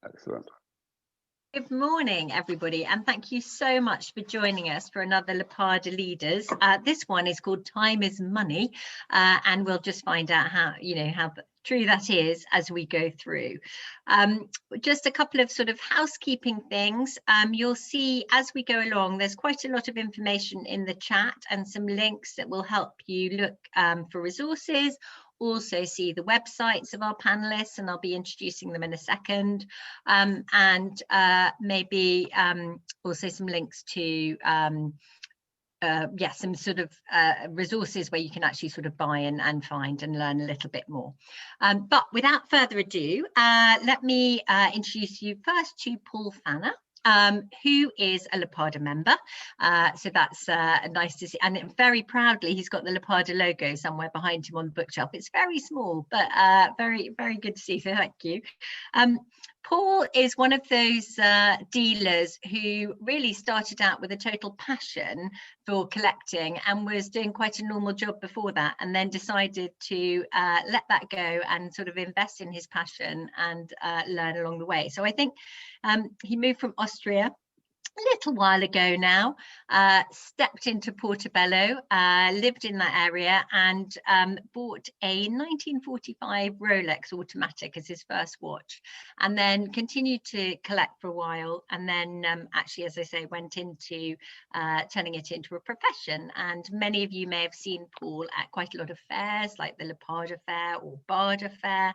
Excellent. Good morning, everybody, and thank you so much for joining us for another LAPADA Leaders. This one is called Time is Money, and we'll just find out how true that is as we go through. Just a couple of sort of housekeeping things. You'll see as we go along, there's quite a lot of information in the chat and some links that will help you look for resources. Also see the websites of our panelists, and I'll be introducing them in a second, and maybe also some links to some sort of resources where you can actually sort of buy and find and learn a little bit more. But without further ado, let me introduce you first to Paul Pfanner, who is a LAPADA member. So that's nice to see, and very proudly he's got the LAPADA logo somewhere behind him on the bookshelf. It's very small, but very, very good to see, so thank you. Paul is one of those dealers who really started out with a total passion for collecting and was doing quite a normal job before that, and then decided to let that go and sort of invest in his passion and learn along the way. So I think he moved from Austria a little while ago now, stepped into Portobello, lived in that area, and bought a 1945 Rolex automatic as his first watch, and then continued to collect for a while, and then actually, as I say, went into turning it into a profession. And many of you may have seen Paul at quite a lot of fairs like the LAPADA Fair or BADA Fair,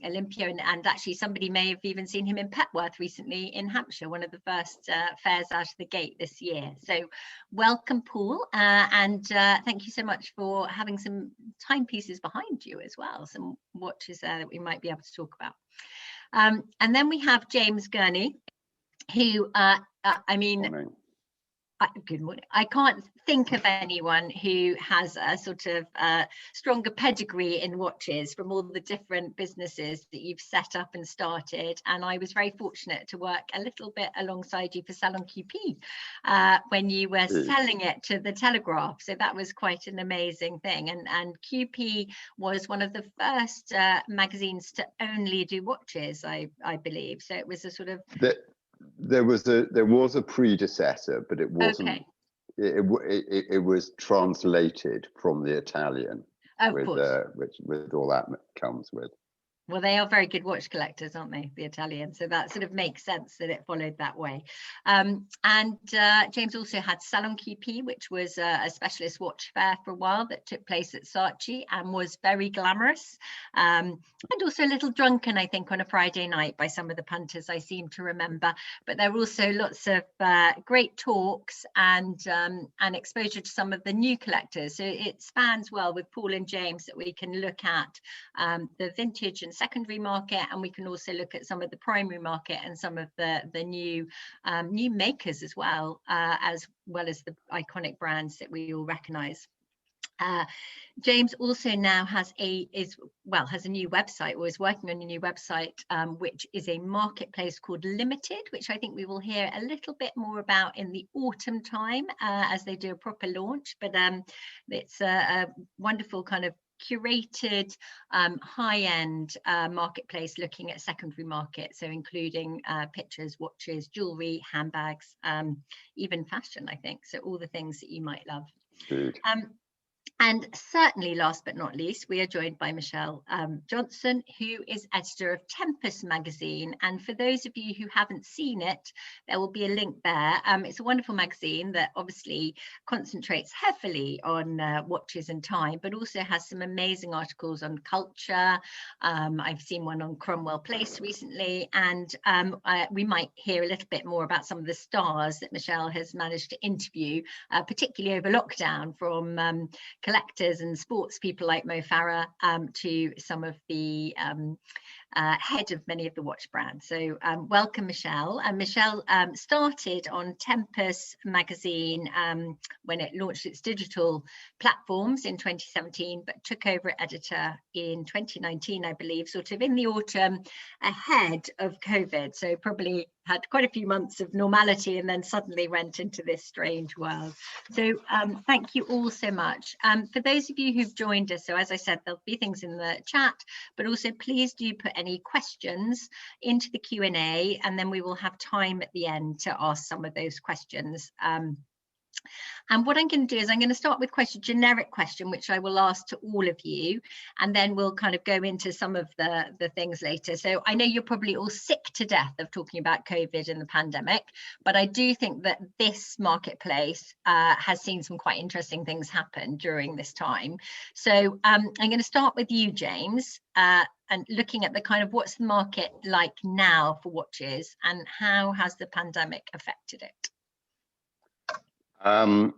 Olympia, and actually somebody may have even seen him in Petworth recently in Hampshire, one of the first fairs out of the gate this year. So welcome, Paul, and thank you so much for having some timepieces behind you as well, some watches that we might be able to talk about. And then we have James Gurney, who good morning. I can't think of anyone who has a sort of stronger pedigree in watches from all the different businesses that you've set up and started. And I was very fortunate to work a little bit alongside you for SalonQP when you were selling it to the Telegraph. So that was quite an amazing thing. And QP was one of the first magazines to only do watches, I believe. So it was a sort of... There was a predecessor, but it wasn't. Okay. It was translated from the Italian, with all that comes with. Well, they are very good watch collectors, aren't they, the Italians? So that sort of makes sense that it followed that way. And James also had SalonQP, which was a specialist watch fair for a while that took place at Saatchi and was very glamorous, and also a little drunken, I think, on a Friday night by some of the punters I seem to remember. But there were also lots of great talks and exposure to some of the new collectors. So it spans well with Paul and James that we can look at the vintage and secondary market, and we can also look at some of the primary market and some of the new makers as well as the iconic brands that we all recognize. James also now has a new website, or is working on a new website, which is a marketplace called Limited, which I think we will hear a little bit more about in the autumn time as they do a proper launch. But it's a wonderful kind of curated high-end marketplace looking at secondary market, so including pictures, watches, jewelry, handbags, even fashion, I think. So all the things that you might love. Good. And certainly last but not least, we are joined by Michelle Johnson, who is editor of Tempus Magazine. And for those of you who haven't seen it, there will be a link there. It's a wonderful magazine that obviously concentrates heavily on watches and time, but also has some amazing articles on culture. I've seen one on Cromwell Place recently, and we might hear a little bit more about some of the stars that Michelle has managed to interview, particularly over lockdown, from collectors and sports people like Mo Farah to some of the head of many of the watch brands. So welcome, Michelle. And Michelle started on Tempus Magazine when it launched its digital platforms in 2017, but took over editor in 2019, I believe, sort of in the autumn ahead of COVID. So probably had quite a few months of normality and then suddenly went into this strange world. So thank you all so much. For those of you who've joined us, so as I said, there'll be things in the chat, but also please do put any questions into the Q&A, and then we will have time at the end to ask some of those questions. And what I'm going to do is I'm going to start with a generic question, which I will ask to all of you, and then we'll kind of go into some of the things later. So I know you're probably all sick to death of talking about COVID and the pandemic, but I do think that this marketplace has seen some quite interesting things happen during this time. So I'm going to start with you, James, and looking at the kind of what's the market like now for watches and how has the pandemic affected it? To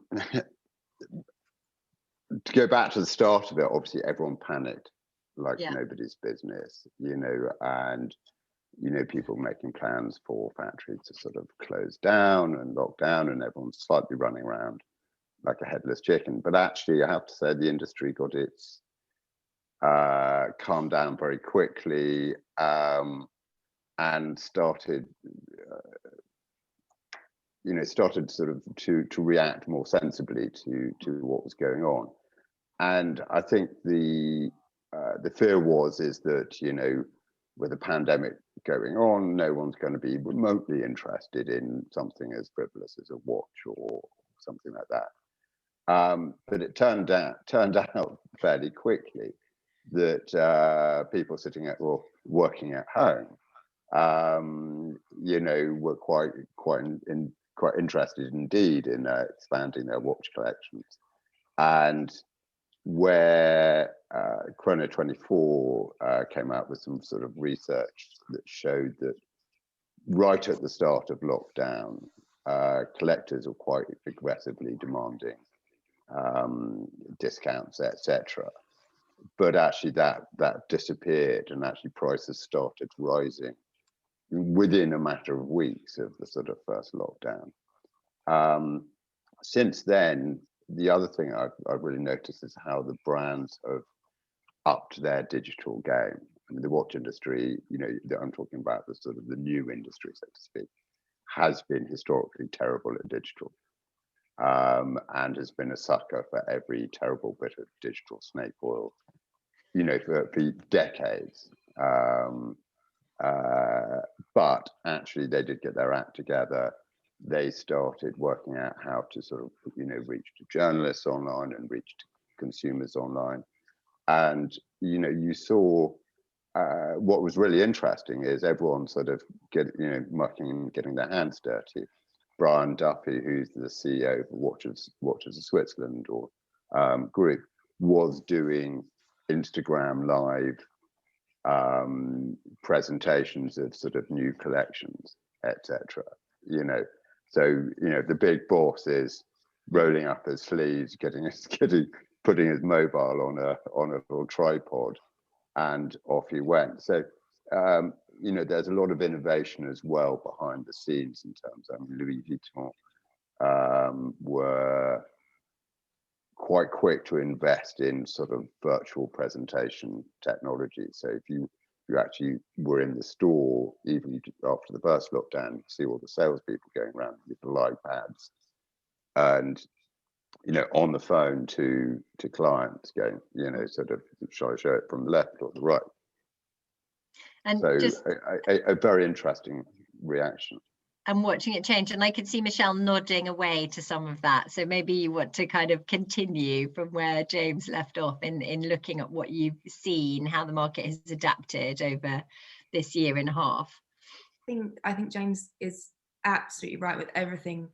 go back to the start of it, obviously everyone panicked like nobody's business, you know, and, you know, people making plans for factories to sort of close down and lock down, and everyone's slightly running around like a headless chicken. But actually, I have to say the industry got its calmed down very quickly and started started sort of to react more sensibly to what was going on. And I think the fear is that, you know, with the pandemic going on, no one's going to be remotely interested in something as frivolous as a watch or something like that. But it turned out fairly quickly that people sitting at or working at home, you know, were quite interested indeed in expanding their watch collections. And where Chrono 24 came out with some sort of research that showed that right at the start of lockdown, collectors were quite aggressively demanding discounts, etc. But actually that disappeared, and actually prices started rising within a matter of weeks of the sort of first lockdown. Since then, the other thing I've really noticed is how the brands have upped their digital game. I mean, the watch industry, you know, I'm talking about the sort of the new industry, so to speak, has been historically terrible at digital, and has been a sucker for every terrible bit of digital snake oil, you know, for decades. But actually they did get their act together. They started working out how to sort of, you know, reach to journalists online and reach to consumers online. And, you know, you saw what was really interesting is everyone sort of mucking and getting their hands dirty. Brian Duffy, who's the CEO of Watches of Switzerland or group, was doing Instagram live presentations of sort of new collections, etc. You know, so you know the big boss is rolling up his sleeves, putting his mobile on a little tripod, and off he went. So you know, there's a lot of innovation as well behind the scenes in terms of Louis Vuitton were quite quick to invest in sort of virtual presentation technology. So if you actually were in the store, even after the first lockdown, you see all the salespeople going around with the iPads and, you know, on the phone to clients going, you know, sort of, shall I show it from the left or the right? And so just a very interesting reaction. And watching it change, and I could see Michelle nodding away to some of that. So maybe you want to kind of continue from where James left off in looking at what you've seen, how the market has adapted over this year and a half. I think James is absolutely right with everything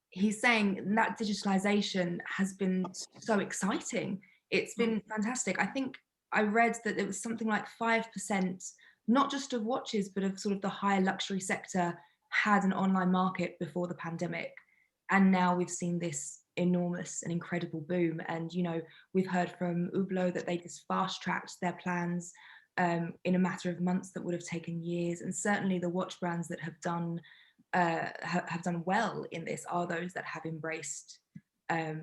he's saying. That digitalization has been so exciting. It's been fantastic. I think I read that it was something like 5%, not just of watches, but of sort of the higher luxury sector had an online market before the pandemic, and now we've seen this enormous and incredible boom. And you know, we've heard from Hublot that they just fast-tracked their plans in a matter of months that would have taken years. And certainly the watch brands that have done well in this are those that have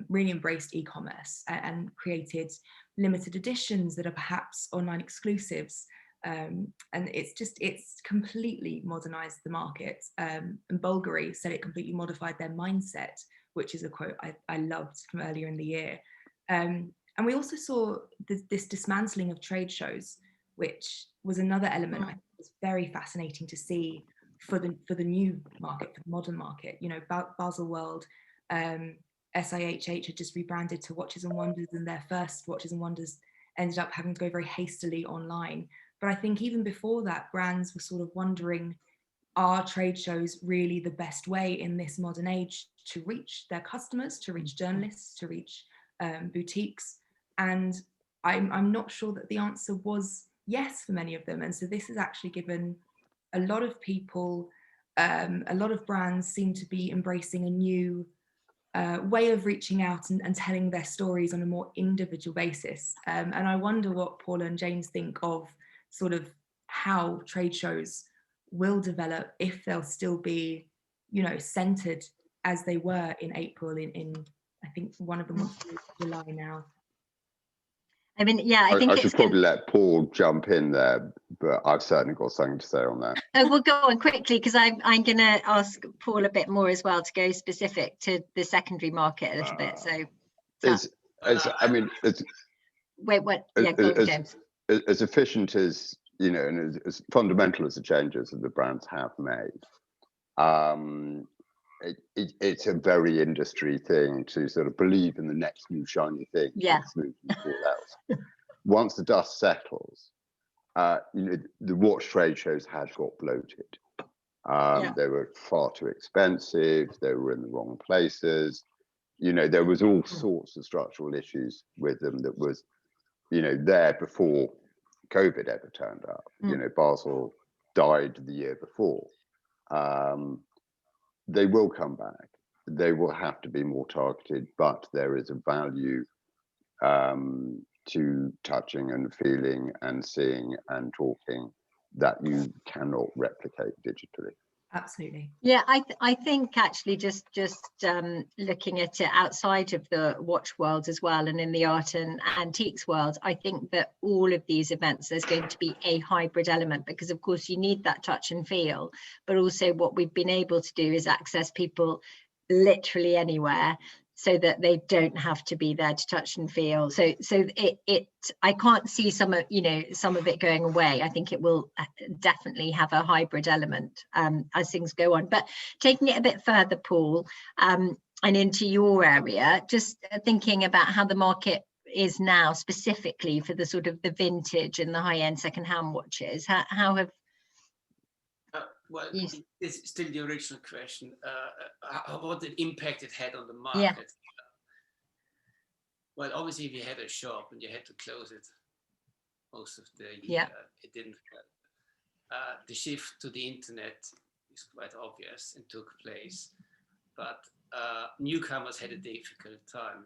really embraced e-commerce and created limited editions that are perhaps online exclusives. And it's completely modernized the market. And Bulgari said it completely modified their mindset, which is a quote I loved from earlier in the year. And we also saw this dismantling of trade shows, which was another element I think was very fascinating to see for the new market, for the modern market. You know, Basel World, SIHH had just rebranded to Watches and Wonders, and their first Watches and Wonders ended up having to go very hastily online. But I think even before that, brands were sort of wondering, are trade shows really the best way in this modern age to reach their customers, to reach journalists, to reach boutiques? And I'm not sure that the answer was yes for many of them. And so this has actually given a lot of people, a lot of brands seem to be embracing a new way of reaching out and telling their stories on a more individual basis. And I wonder what Paula and James think of sort of how trade shows will develop, if they'll still be, you know, centered as they were in April, in I think one of them was July now. I mean, yeah, I think I should probably let Paul jump in there, but I've certainly got something to say on that. Oh, we'll go on quickly, because I'm going to ask Paul a bit more as well to go specific to the secondary market a little bit. So wait, what? Yeah, go on, James. As efficient as, you know, and as fundamental as the changes that the brands have made, it's a very industry thing to sort of believe in the next new shiny thing. Yeah. Else. Once the dust settles, you know, the watch trade shows had got bloated. They were far too expensive. They were in the wrong places. You know, there was all sorts of structural issues with them that was, you know, there before COVID ever turned up. You know, Basel died the year before. They will come back. They will have to be more targeted, but there is a value to touching and feeling and seeing and talking that you cannot replicate digitally. Absolutely. Yeah, I think actually just looking at it outside of the watch world as well, and in the art and antiques world, I think that all of these events, there's going to be a hybrid element, because of course you need that touch and feel, but also what we've been able to do is access people literally anywhere, so that they don't have to be there to touch and feel. So I can't see some of it going away. I think it will definitely have a hybrid element as things go on. But taking it a bit further, Paul, and into your area, just thinking about how the market is now specifically for the sort of the vintage and the high-end second-hand watches. How have well, it's still the original question. What the impact it had on the market? Yeah. Well, obviously, if you had a shop and you had to close it most of the year, it didn't help. The shift to the internet is quite obvious and took place, but newcomers had a difficult time.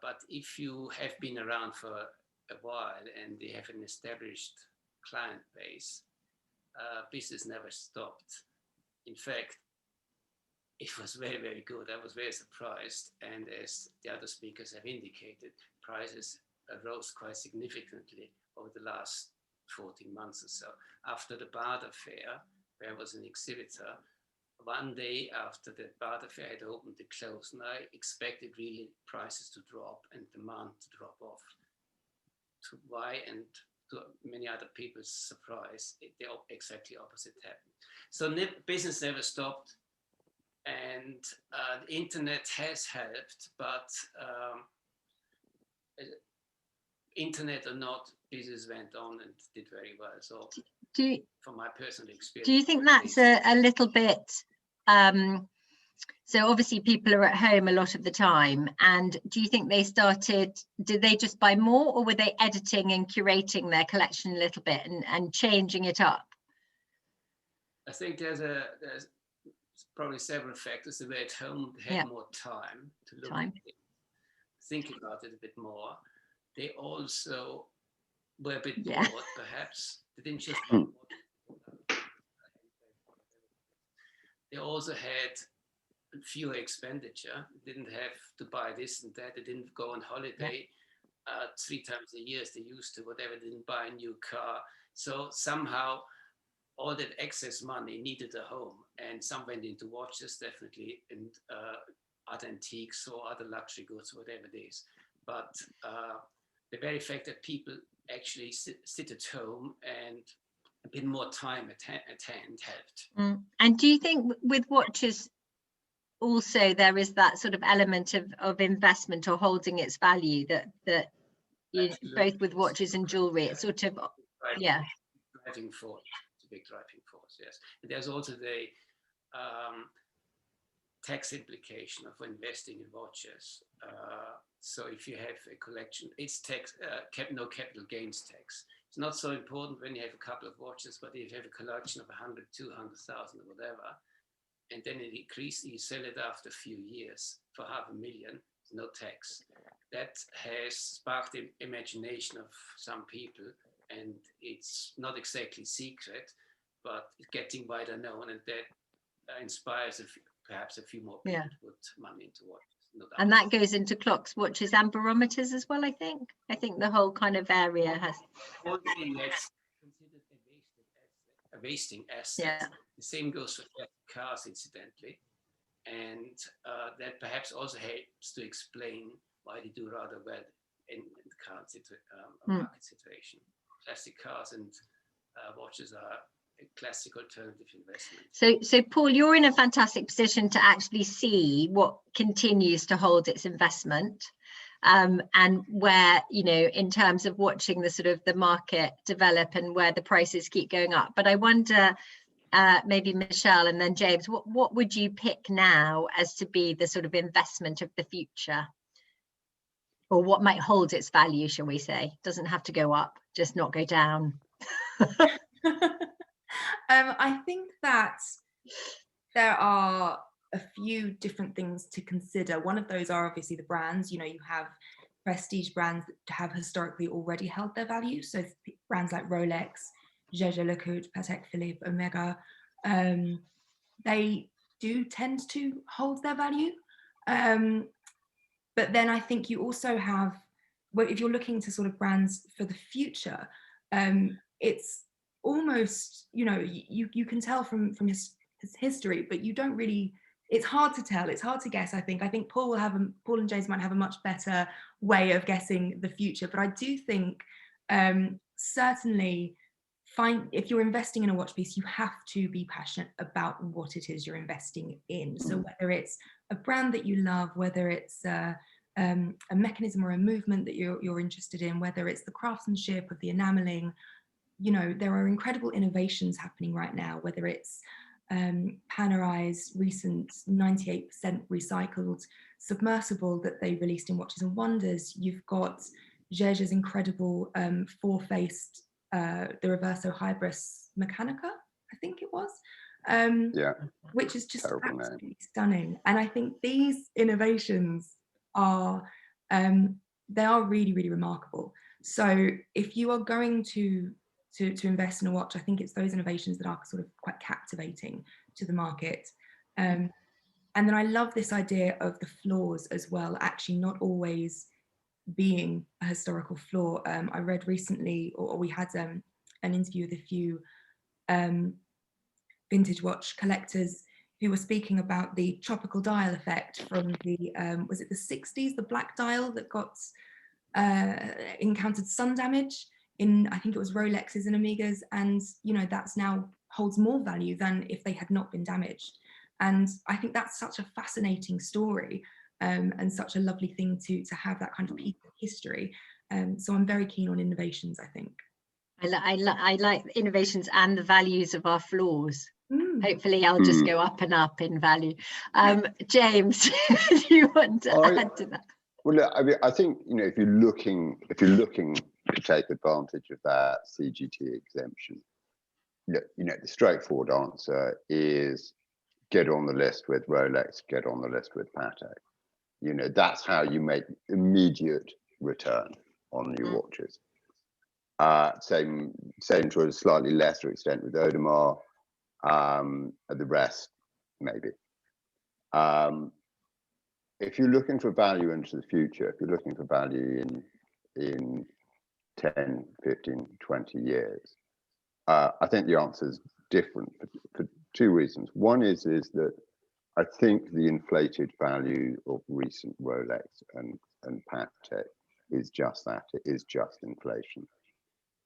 But if you have been around for a while and they have an established client base, business never stopped. In fact, it was very, very good. I was very surprised. And as the other speakers have indicated, prices rose quite significantly over the last 14 months or so. After the BADA fair, where I was an exhibitor, one day after the BADA fair had opened, it closed, and I expected really prices to drop and demand to drop off. To why, and to many other people's surprise, the exactly opposite happened. So business never stopped, and the internet has helped, but internet or not, business went on and did very well. So from my personal experience. Do you think that's a little bit, so obviously people are at home a lot of the time, and do you think did they just buy more, or were they editing and curating their collection a little bit and changing it up? I think there's probably several factors. They were at home, they had more time to look at it, think about it a bit more. They also were a bit bored, perhaps. They didn't just buy more. They also had fewer expenditure, didn't have to buy this and that, they didn't go on holiday. 3 times a year as they used to, whatever, didn't buy a new car. So somehow all that excess money needed a home, and some went into watches, definitely, and other antiques or other luxury goods, whatever it is. But the very fact that people actually sit at home and a bit more time at hand helped. And do you think with watches also there is that sort of element of investment or holding its value that you, both with watches and jewelry, it's sort of driving force. It's a big driving force, yes. And there's also the tax implication of investing in watches. So if you have a collection, it's tax, no capital gains tax. It's not so important when you have a couple of watches, but if you have a collection of 100, 200,000 or whatever, and then it increases, you sell it after a few years for $500,000, no tax. That has sparked the imagination of some people, and it's not exactly secret, but it's getting wider known, and that inspires perhaps a few more people to put money into watches. And that goes into clocks, watches, and barometers as well, I think. I think the whole kind of area has. Already that's considered a wasting asset. Yeah. The same goes for cars, incidentally. And that perhaps also helps to explain why they do rather well in the current market situation. Classic cars and watches are a classic alternative investment. So Paul, you're in a fantastic position to actually see what continues to hold its investment, and where, you know, in terms of watching the sort of the market develop and where the prices keep going up. But I wonder, maybe Michelle and then James, what would you pick now as to be the sort of investment of the future? Or what might hold its value, shall we say? Doesn't have to go up, just not go down. I think that there are a few different things to consider. One of those are obviously the brands. You know, you have prestige brands that have historically already held their value. So brands like Rolex, Jaeger-LeCoultre, Patek Philippe, Omega, they do tend to hold their value. But then I think you also have, well, if you're looking to sort of brands for the future, it's almost, you know, you can tell from his history, but you don't really, it's hard to tell, it's hard to guess. I think Paul and James might have a much better way of guessing the future, but I do think certainly if you're investing in a watch piece, you have to be passionate about what it is you're investing in. So whether it's a brand that you love, whether it's a mechanism or a movement that you're interested in, whether it's the craftsmanship of the enameling, you know, there are incredible innovations happening right now, whether it's Panerai recent 98% recycled submersible that they released in Watches and Wonders. You've got Jaeger's incredible four-faced, the Reverso Hybris Mechanica, I think it was, which is just absolutely stunning. And I think these innovations are, they are really, really remarkable. So if you are going to invest in a watch, I think it's those innovations that are sort of quite captivating to the market. And then I love this idea of the flaws as well, actually not always being a historical flaw. I read recently, or we had an interview with a few vintage watch collectors who were speaking about the tropical dial effect from the, was it the 60s, the black dial that got encountered sun damage in, I think it was Rolexes and Omegas, and you know, that's now holds more value than if they had not been damaged. And I think that's such a fascinating story, and such a lovely thing to have that kind of piece of history. So I'm very keen on innovations, I think. I like innovations and the values of our flaws. Hopefully I'll just go up and up in value. James, do you want to add to that? Well, look, I mean, I think, you know, if you're looking to take advantage of that CGT exemption, you know, the straightforward answer is get on the list with Rolex, get on the list with Patek. You know, that's how you make immediate return on new watches. Same to a slightly lesser extent with Audemars, the rest maybe. If you're looking for value into the future, if you're looking for value in 10, 15, 20 years? I think the answer is different for two reasons. One is that I think the inflated value of recent Rolex and Patek is just that. It is just inflation.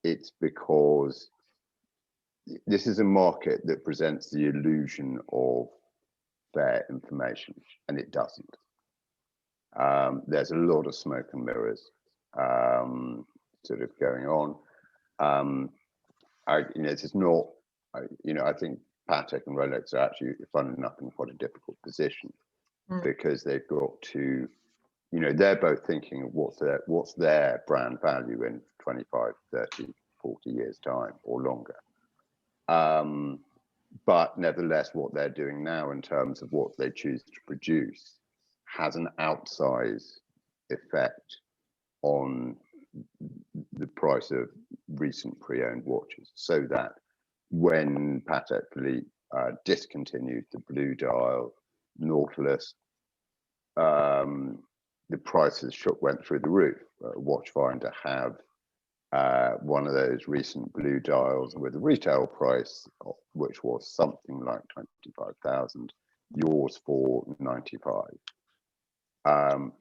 It's because this is a market that presents the illusion of fair information, and it doesn't. There's a lot of smoke and mirrors sort of going on. This is not, I think Patek and Rolex are actually, funnily enough, in quite a difficult position because they've got to, they're both thinking of what's their brand value in 25, 30, 40 years time or longer. But nevertheless, what they're doing now in terms of what they choose to produce has an outsized effect on the price of recent pre-owned watches, so that when Patek Philippe discontinued the Blue Dial, Nautilus, the prices went through the roof. Watchfinder have one of those recent Blue Dials with a retail price which was something like 25,000, yours for 95.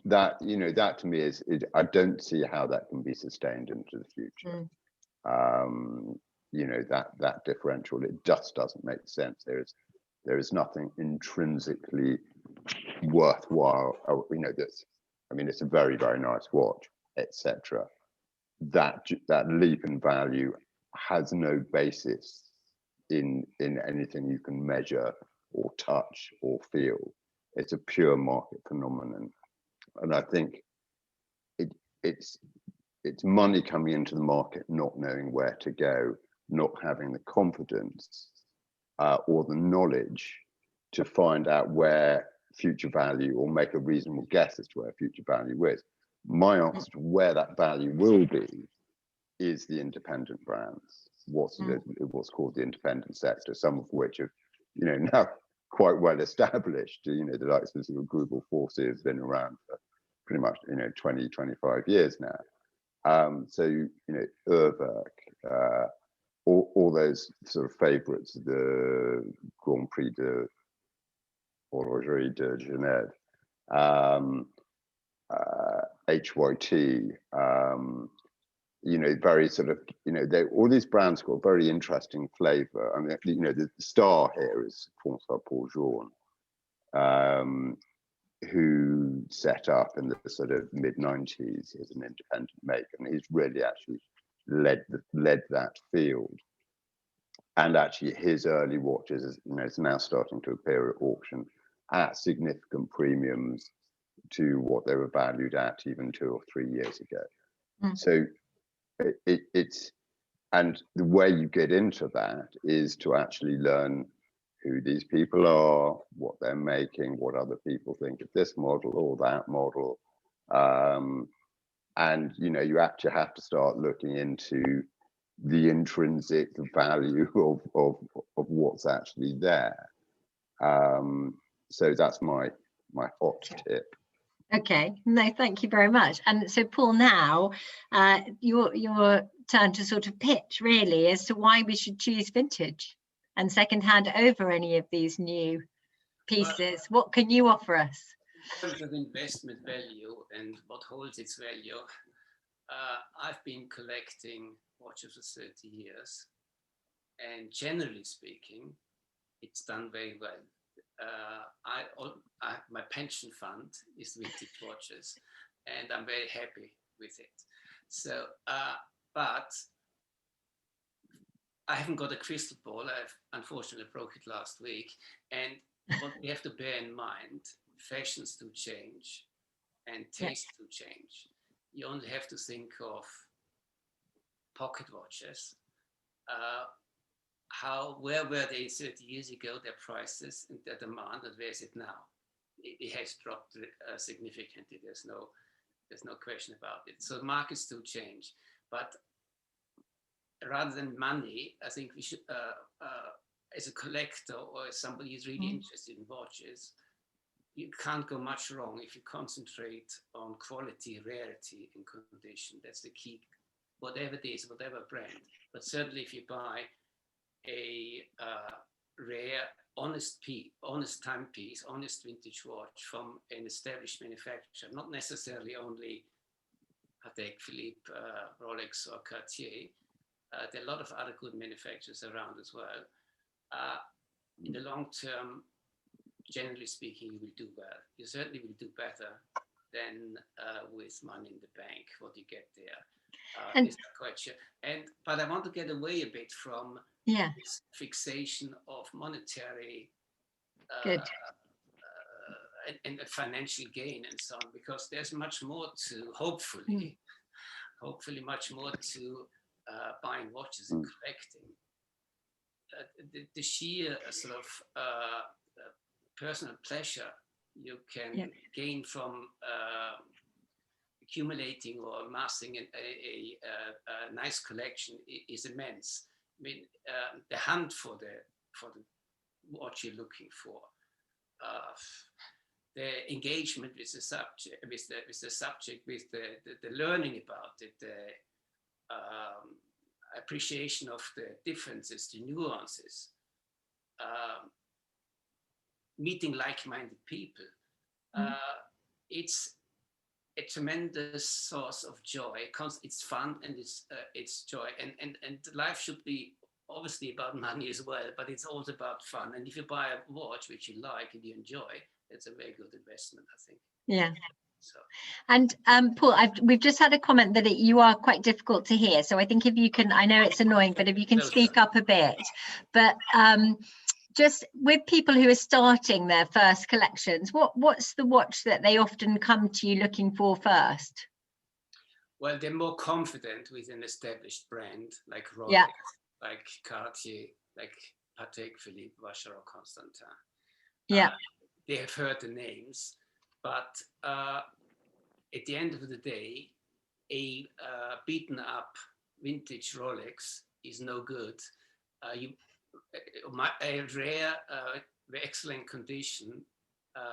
That to me is I don't see how that can be sustained into the future. That differential, it just doesn't make sense. There is nothing intrinsically worthwhile. It's a very, very nice watch, etc. That leap in value has no basis in anything you can measure or touch or feel. It's a pure market phenomenon, and I think it's money coming into the market, not knowing where to go, not having the confidence or the knowledge to find out where future value, or make a reasonable guess as to where future value is. My answer to where that value will be is the independent brands, what's called the independent sector, some of which have, now quite well established. The likes of Google Forces have been around for pretty much 20, 25 years now. So Urwerk, all those sort of favourites, the Grand Prix de Horlogerie de Genève, HYT, very sort of, all these brands got very interesting flavour. I mean, the star here is François Paul Journe, who set up in the sort of mid-90s as an independent maker, and he's really actually led that field. And actually, his early watches, is now starting to appear at auction at significant premiums to what they were valued at even 2 or 3 years ago. So it's, and the way you get into that is to actually learn who these people are, what they're making, what other people think of this model or that model. And, you actually have to start looking into the intrinsic value of what's actually there. So that's my hot tip. Okay, no, thank you very much. And so, Paul, now your turn to sort of pitch really as to why we should choose vintage and secondhand over any of these new pieces. What can you offer us? In terms of investment value and what holds its value, I've been collecting watches for 30 years, and generally speaking, it's done very well. My pension fund is vintage watches, and I'm very happy with it. So, but I haven't got a crystal ball. I've unfortunately broke it last week. And what we have to bear in mind, fashions do change and tastes do change. You only have to think of pocket watches. Where were they 30 years ago, their prices and their demand, and where is it now? It has dropped significantly. There's no question about it. So markets do change, but rather than money, I think we should, as a collector or as somebody who's really interested in watches, you can't go much wrong if you concentrate on quality, rarity, and condition. That's the key, whatever it is, whatever brand. But certainly if you buy a rare, honest timepiece, honest vintage watch from an established manufacturer, not necessarily only Patek Philippe, Rolex, or Cartier. There are a lot of other good manufacturers around as well. In the long term, generally speaking, you will do well. You certainly will do better than with money in the bank, what you get there. Is not quite sure. But I want to get away a bit from this fixation of monetary and financial gain and so on, because there's much more to, hopefully much more to buying watches and collecting. The sheer sort of personal pleasure you can gain from accumulating or amassing a nice collection is immense. I mean, the hunt for the watch you're looking for, the engagement with the subject, with the learning about it, the appreciation of the differences, the nuances, meeting like-minded people. It's a tremendous source of joy. It's fun and it's joy. And life should be obviously about money as well, but it's also about fun. And if you buy a watch which you like and you enjoy, it's a very good investment, I think. Yeah. So. And Paul, we've just had a comment that you are quite difficult to hear. So I think if you can, I know it's annoying, but if you can speak up a bit. But just with people who are starting their first collections, what's the watch that they often come to you looking for first? Well, they're more confident with an established brand like Rolex, like Cartier, like Patek Philippe, Vacheron Constantin. They have heard the names, but at the end of the day, a beaten up vintage Rolex is no good. A rare, excellent condition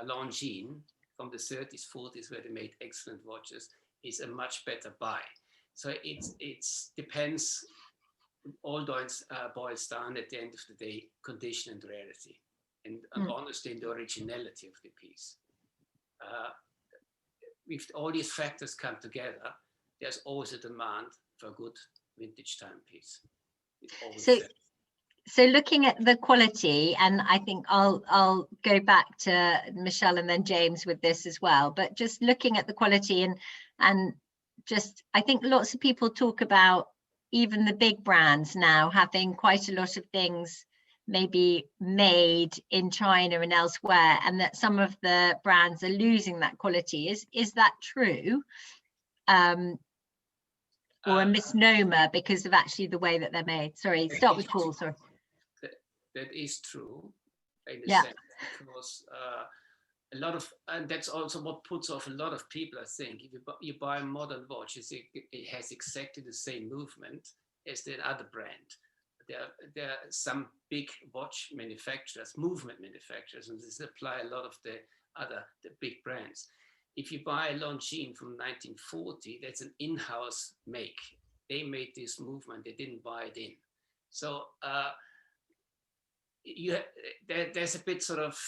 Longines from the 30s, 40s, where they made excellent watches, is a much better buy. So it depends. All boils down at the end of the day, condition and rarity, and honesty and the originality of the piece. If all these factors come together, there's always a demand for a good vintage timepiece. So looking at the quality, and I think I'll go back to Michelle and then James with this as well, but just looking at the quality and just, I think lots of people talk about even the big brands now having quite a lot of things maybe made in China and elsewhere, and that some of the brands are losing that quality. Is that true? Or a misnomer because of actually the way that they're made? Sorry, start with Paul, sorry. That is true in a sense, because a lot of, and that's also what puts off a lot of people, I think. If you buy a modern watch, it has exactly the same movement as the other brand. There are some big watch manufacturers, movement manufacturers, and this apply a lot of the big brands. If you buy a Longines from 1940, that's an in-house make. They made this movement, they didn't buy it in. So there's a bit sort of,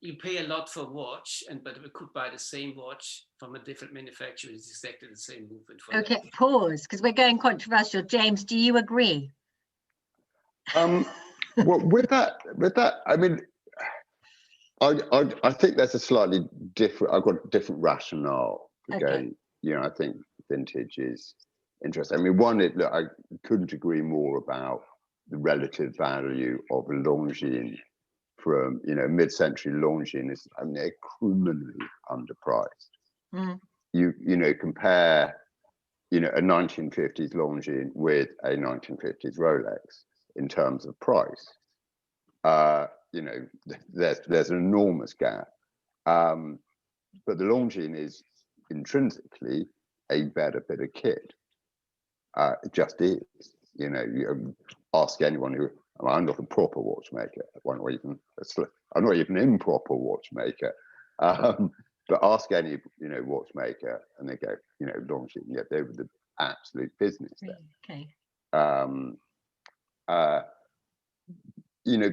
you pay a lot for a watch, but we could buy the same watch from a different manufacturer. It's exactly the same movement. Okay, pause, because we're going controversial. James, do you agree? Well, with that, I mean, I think there's a slightly different. I've got a different rationale for going. You know, I think vintage is interesting. I mean, look, I couldn't agree more about the relative value of a Longines from, mid-century Longines is, I mean, they're criminally underpriced. You compare, a 1950s Longines with a 1950s Rolex in terms of price. There's an enormous gap. But the Longines is intrinsically a better bit of kit. It just is. You ask anyone who I'm not a proper watchmaker. I'm not even an improper watchmaker. But ask any, watchmaker, and they go, as long as you can get over the absolute business then. Okay.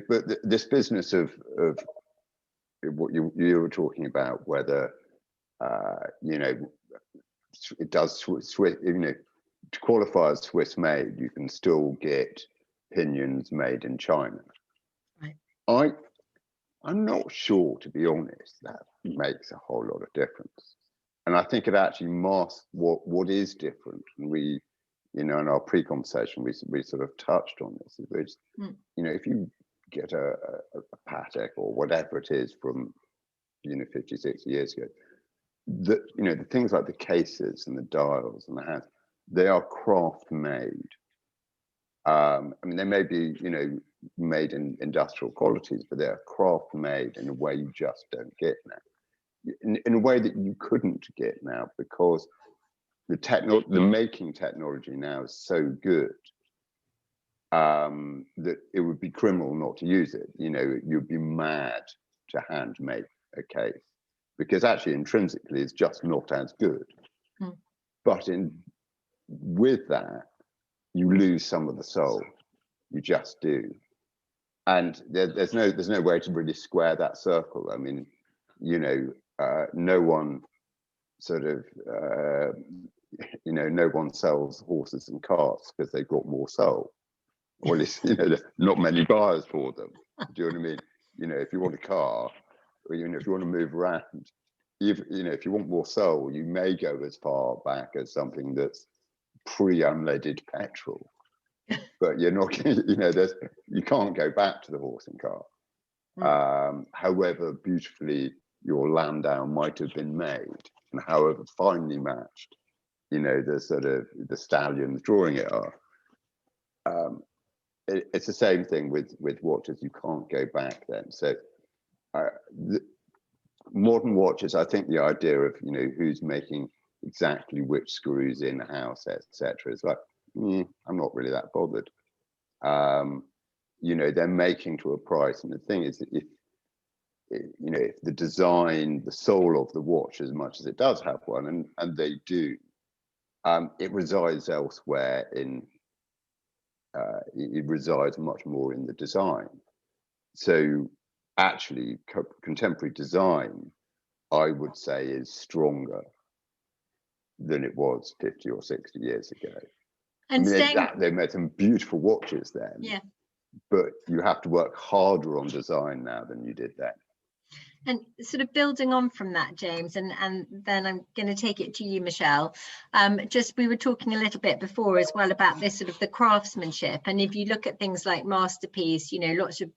But this business of what you were talking about, whether it does Swiss, to qualify as Swiss made, you can still get pinions made in China. Right. I'm not sure, to be honest, that makes a whole lot of difference. And I think it actually masks what is different. And we, in our pre-conversation, we sort of touched on this. Which, if you get a Patek or whatever it is from 50, 60 years ago, the things like the cases and the dials and the hands, they are craft made. They may be made in industrial qualities, but they're craft made in a way you just don't get now, in a way that you couldn't get now, because the making technology now is so good that it would be criminal not to use it. You'd be mad to hand make a case, because actually intrinsically it's just not as good. But with that, you lose some of the soul. You just do. And there's no way to really square that circle. No one sort of no one sells horses and carts because they've got more soul. Or at least, there's not many buyers for them. Do you know what I mean? If you want a car, or if you want to move around, if you want more soul, you may go as far back as something that's pre-unleaded petrol. But you're not, you can't go back to the horse and cart. However beautifully your Landau might have been made, and however finely matched, the sort of the stallions drawing it are. It's the same thing with watches. You can't go back then. So modern watches, I think the idea of who's making exactly which screws in house, etc., is like, I'm not really that bothered. They're making to a price, and the thing is that if the design, the soul of the watch, as much as it does have one, and they do, it resides elsewhere it resides much more in the design. So actually, contemporary design, I would say, is stronger than it was 50 or 60 years ago. And they made some beautiful watches then. Yeah. But you have to work harder on design now than you did then. And sort of building on from that, James, and then I'm going to take it to you, Michelle. We were talking a little bit before as well about this sort of the craftsmanship. And if you look at things like Masterpiece, lots of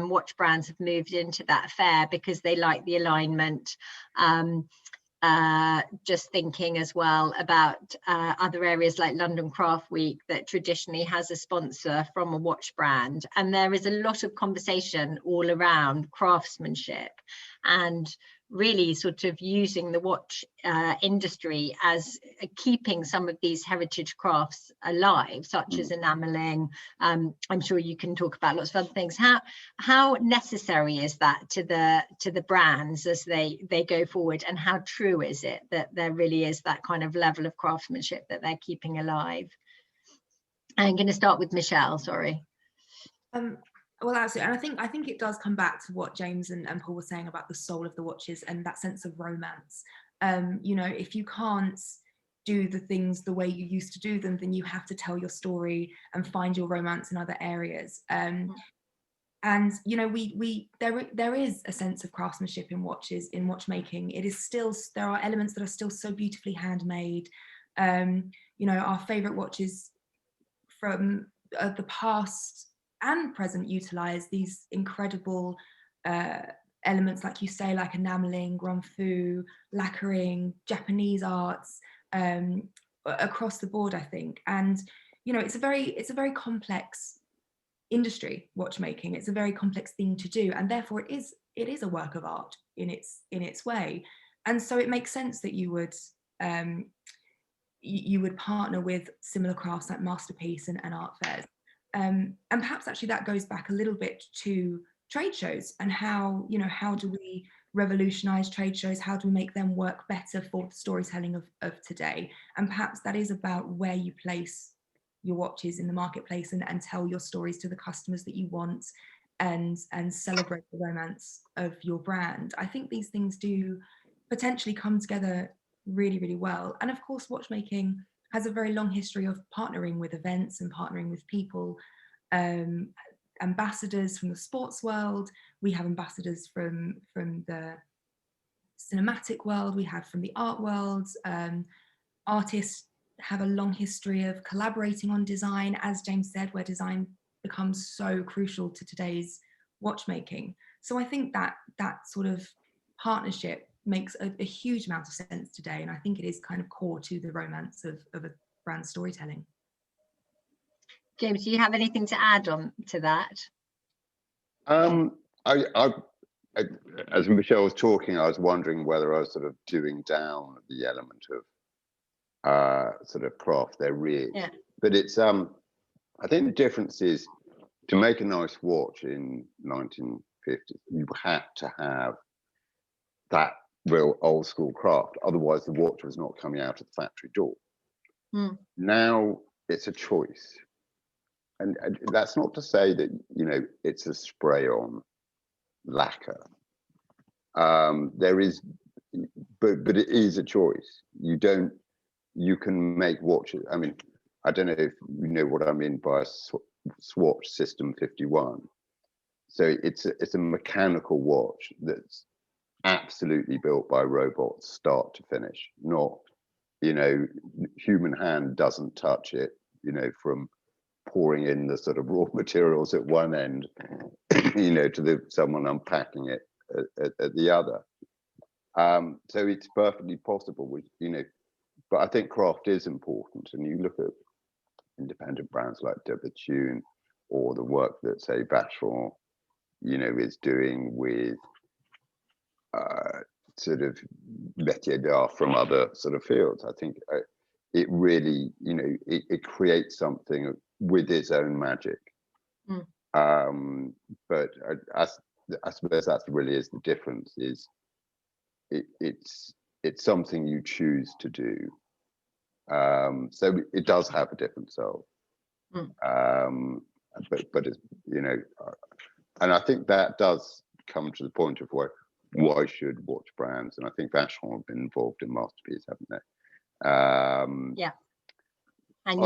watch brands have moved into that affair because they like the alignment. Just thinking as well about other areas like London Craft Week that traditionally has a sponsor from a watch brand, and there is a lot of conversation all around craftsmanship and really sort of using the watch industry as keeping some of these heritage crafts alive, such as enameling. I'm sure you can talk about lots of other things. How necessary is that to the brands as they go forward, and how true is it that there really is that kind of level of craftsmanship that they're keeping alive? I'm going to start with Michelle, sorry. Well, absolutely. And I think it does come back to what James and Paul were saying about the soul of the watches and that sense of romance. If you can't do the things the way you used to do them, then you have to tell your story and find your romance in other areas. And there is a sense of craftsmanship in watches, in watchmaking. It is still, there are elements that are still so beautifully handmade. Our favorite watches from the past and present utilize these incredible elements, like you say, like enameling, granfu, lacquering, Japanese arts, across the board, I think. And it's a very complex industry, watchmaking. It's a very complex thing to do, and therefore it is a work of art in its way. And so it makes sense that you would partner with similar crafts like Masterpiece and art fairs. and perhaps actually that goes back a little bit to trade shows and how, you know, how do we revolutionize trade shows? How do we make them work better for the storytelling of today? And perhaps that is about where you place your watches in the marketplace and tell your stories to the customers that you want, and celebrate the romance of your brand. I think these things do potentially come together really, really well. And of course, watchmaking has a very long history of partnering with events and partnering with people, ambassadors from the sports world. We have ambassadors from the cinematic world. We have from the art world. Artists have a long history of collaborating on design, as James said, where design becomes so crucial to today's watchmaking. So I think that that sort of partnership makes a huge amount of sense today, and I think it is kind of core to the romance of a brand storytelling. James, do you have anything to add on to that? As Michelle was talking, I was wondering whether I was sort of doing down the element of sort of craft there is. Yeah. But it's I think the difference is, to make a nice watch in 1950, you had to have that real old school craft. Otherwise, the watch was not coming out of the factory door. Now it's a choice. And that's not to say that, you know, it's a spray on lacquer. There is, but it is a choice. You can make watches. I mean, I don't know if you know what I mean by a Swatch System 51. So it's a mechanical watch that's absolutely built by robots, start to finish. Not, you know, human hand doesn't touch it, you know, from pouring in the sort of raw materials at one end, you know, to someone unpacking it at the other. So it's perfectly possible, you know, but I think craft is important. And you look at independent brands like de Bethune, or the work that, say, Vacheron, you know, is doing with sort of métier d'art from other sort of fields. I think it really, you know, it creates something with its own magic. But I suppose that really is the difference. Is it's something you choose to do. So it does have a different soul. But it's, you know, and I think that does come to the point of why should watch brands, and I think Vacheron have been involved in Masterpiece, haven't they? Yeah. And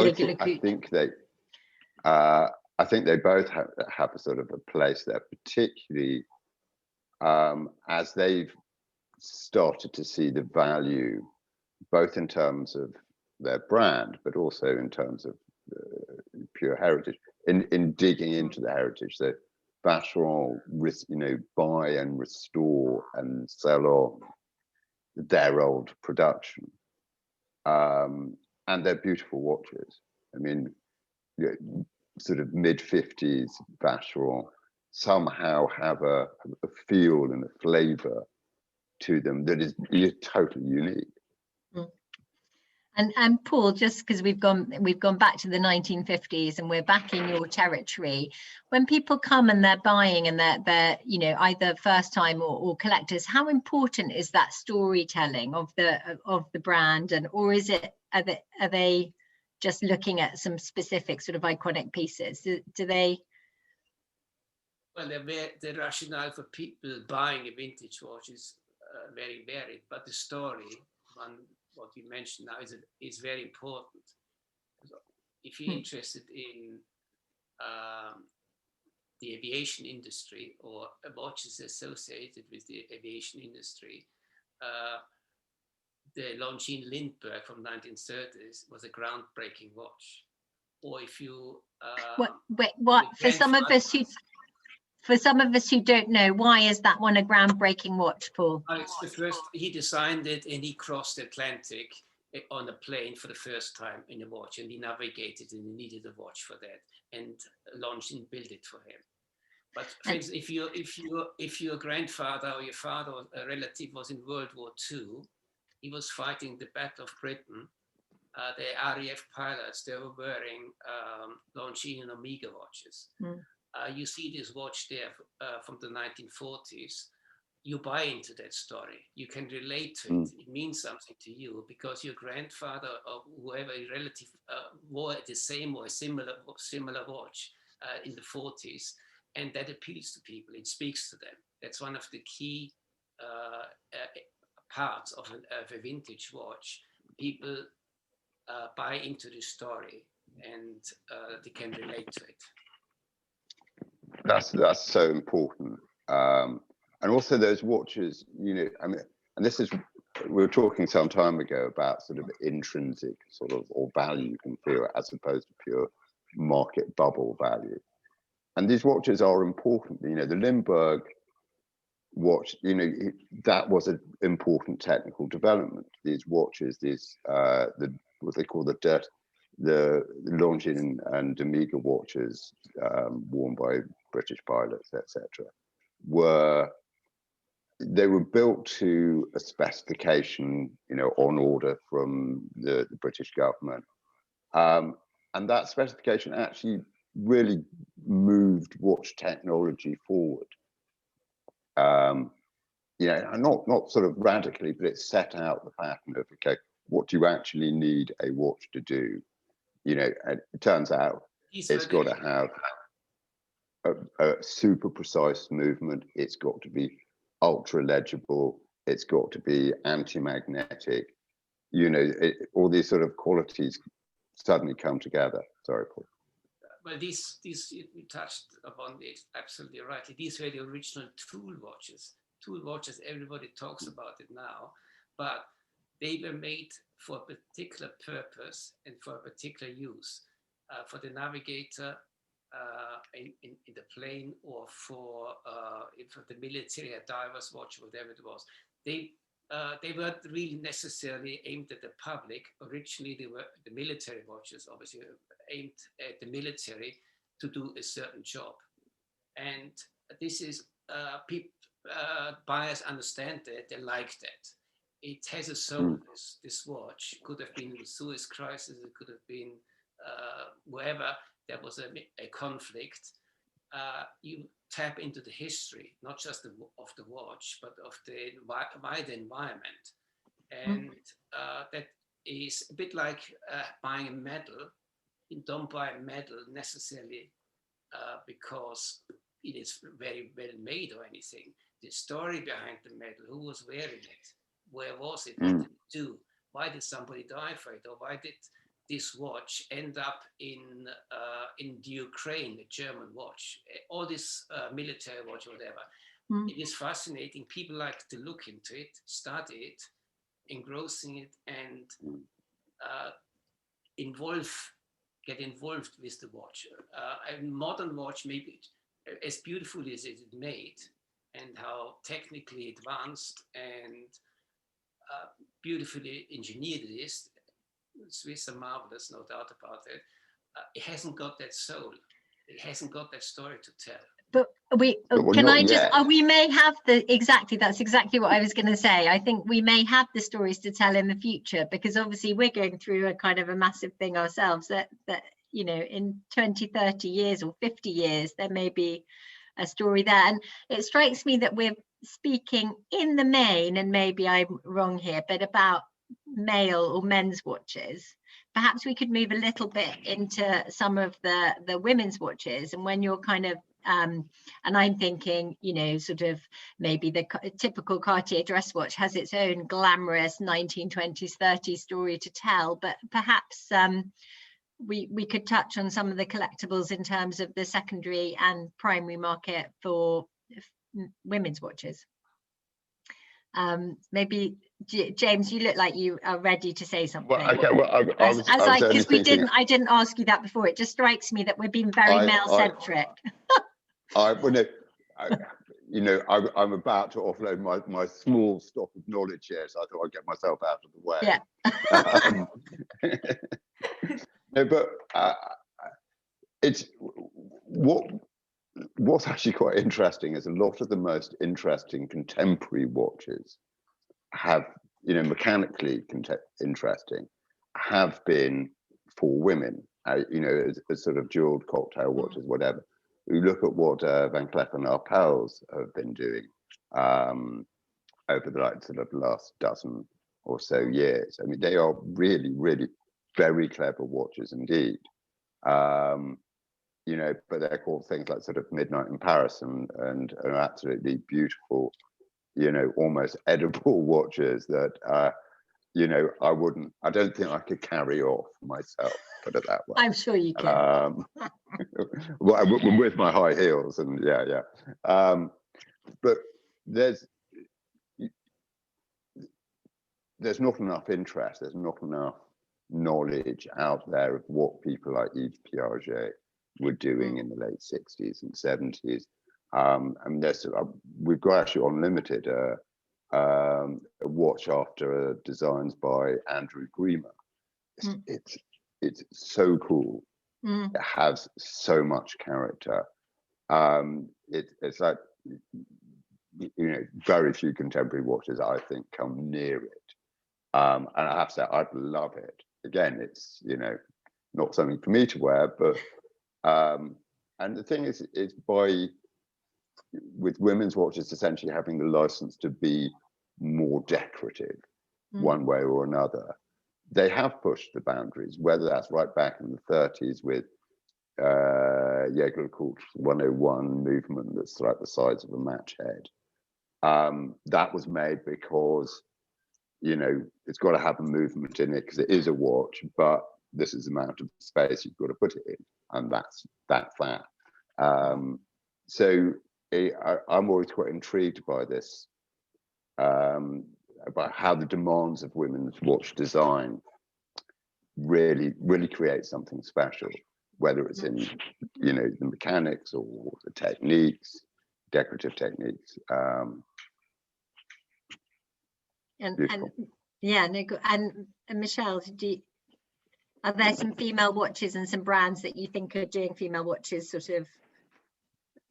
I think they both have a sort of a place there, particularly as they've started to see the value, both in terms of their brand, but also in terms of pure heritage, in digging into the heritage. So Vacheron, you know, buy and restore and sell on their old production, and they're beautiful watches. I mean, you know, sort of mid-50s Vacheron somehow have a feel and a flavor to them that is totally unique. And Paul, just because we've gone back to the 1950s and we're back in your territory, when people come and they're buying and they're you know, either first time or collectors, how important is that storytelling of the brand, and or is it are they just looking at some specific sort of iconic pieces? Do they? Well, the rationale for people buying a vintage watch is very varied, but the story, what you mentioned now, is very important. If you're interested in the aviation industry or watches associated with the aviation industry, the Longines Lindbergh from 1930s was a groundbreaking watch. Or if you what for some of us who don't know, why is that one a groundbreaking watch, Paul? It's the first. He designed it, and he crossed the Atlantic on a plane for the first time in a watch, and he navigated, and he needed a watch for that, and Longines built it for him. But for instance, if your grandfather or your father or a relative was in World War II, he was fighting the Battle of Britain the RAF pilots, they were wearing Longines Omega watches. You see this watch there from the 1940s. You buy into that story. You can relate to it. It means something to you because your grandfather or whoever, your relative, wore the same or a similar watch in the 40s, and that appeals to people. It speaks to them. That's one of the key parts of a vintage watch. People buy into the story, and they can relate to it. That's so important. And also those watches, you know, I mean, and this is, we were talking some time ago about sort of intrinsic sort of, or value you can feel as opposed to pure market bubble value. And these watches are important. You know, the Lindbergh watch, you know, that was an important technical development. These watches, these, what they call the Longines and Omega watches worn by British pilots, etc., they were built to a specification, you know, on order from the British government. And that specification actually really moved watch technology forward. You know, and not sort of radically, but it set out the pattern of, okay, what do you actually need a watch to do? You know, and it turns out it's got to have a super precise movement. It's got to be ultra legible. It's got to be anti-magnetic. You know, all these sort of qualities suddenly come together. Sorry, Paul. Well, these you touched upon it absolutely rightly. These were the original tool watches. Tool watches, everybody talks about it now, but they were made for a particular purpose and for a particular use, for the navigator in the plane, or for the military, a diver's watch, whatever it was. They weren't really necessarily aimed at the public. Originally, they were the military watches, obviously aimed at the military to do a certain job. And this is, buyers understand that, they like that. It has a soul, this watch. Could have been the Suez Crisis, it could have been wherever there was a conflict. You tap into the history, not just of the watch, but of the wider environment. And that is a bit like buying a medal. You don't buy a medal necessarily because it is very well made or anything. The story behind the medal, who was wearing it, where was it, what did it do, why did somebody die for it, or why did this watch end up in the Ukraine, a German watch, all this military watch, whatever. It is fascinating. People like to look into it, study it, engrossing it, and get involved with the watch. A modern watch, maybe as beautiful as it is made, and how technically advanced and beautifully engineered it is, Swiss are marvelous, no doubt about it. It hasn't got that soul. It hasn't got that story to tell. But we may have that's exactly what I was going to say. I think we may have the stories to tell in the future, because obviously we're going through a kind of a massive thing ourselves that you know, in 20, 30 years or 50 years, there may be a story there. And it strikes me that we're speaking in the main, and maybe I'm wrong here, but about male or men's watches. Perhaps we could move a little bit into some of the women's watches, and when you're kind of and I'm thinking, you know, sort of maybe the typical Cartier dress watch has its own glamorous 1920s 30s story to tell, but perhaps we could touch on some of the collectibles in terms of the secondary and primary market for women's watches. Maybe James, you look like you are ready to say something. Well, okay, well, I didn't ask you that before. It just strikes me that we're being very male-centric. You know, I'm about to offload my small stock of knowledge here, so I thought I'd get myself out of the way. Yeah. No, but it's what's actually quite interesting is a lot of the most interesting contemporary watches have, you know, mechanically interesting, have been for women, you know, as sort of jeweled cocktail watches, whatever. You look at what Van Cleef and Arpels have been doing over the sort of last dozen or so years. I mean, they are really, really very clever watches indeed. You know, but they're called things like sort of Midnight in Paris and are absolutely beautiful, you know, almost edible watches that, you know, I don't think I could carry off myself, put it that way. I'm sure you can. Well, with my high heels and yeah. But there's not enough interest, there's not enough knowledge out there of what people like Yves Piaget were doing in the late 60s and 70s. I mean, we've got actually Unlimited, a watch after designs by Andrew Griemer. It's so cool. It has so much character. It's like, you know, very few contemporary watches I think come near it. And I have to say, I'd love it. Again, it's, you know, not something for me to wear, but and the thing is, it's with women's watches essentially having the license to be more decorative, one way or another. They have pushed the boundaries, whether that's right back in the 30s with Jaeger-LeCoultre 101 movement that's like the size of a match head. That was made because, you know, it's got to have a movement in it because it is a watch, but this is the amount of space you've got to put it in, and that's that. So I'm always quite intrigued by this, about how the demands of women's watch design really create something special, whether it's in, you know, the mechanics or the techniques, decorative techniques. And Michelle, are there some female watches and some brands that you think are doing female watches sort of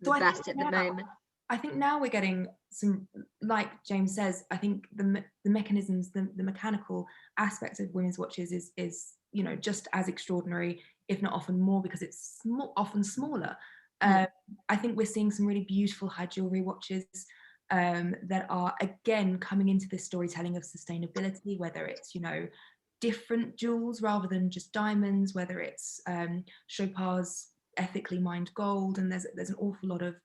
the best at the moment? I think now we're getting some, like James says, I think the mechanisms, the mechanical aspects of women's watches is, you know, just as extraordinary, if not often more, because it's often smaller. I think we're seeing some really beautiful high jewelry watches that are again coming into this storytelling of sustainability, whether it's, you know, different jewels rather than just diamonds, whether it's Chopard's ethically mined gold, and there's an awful lot of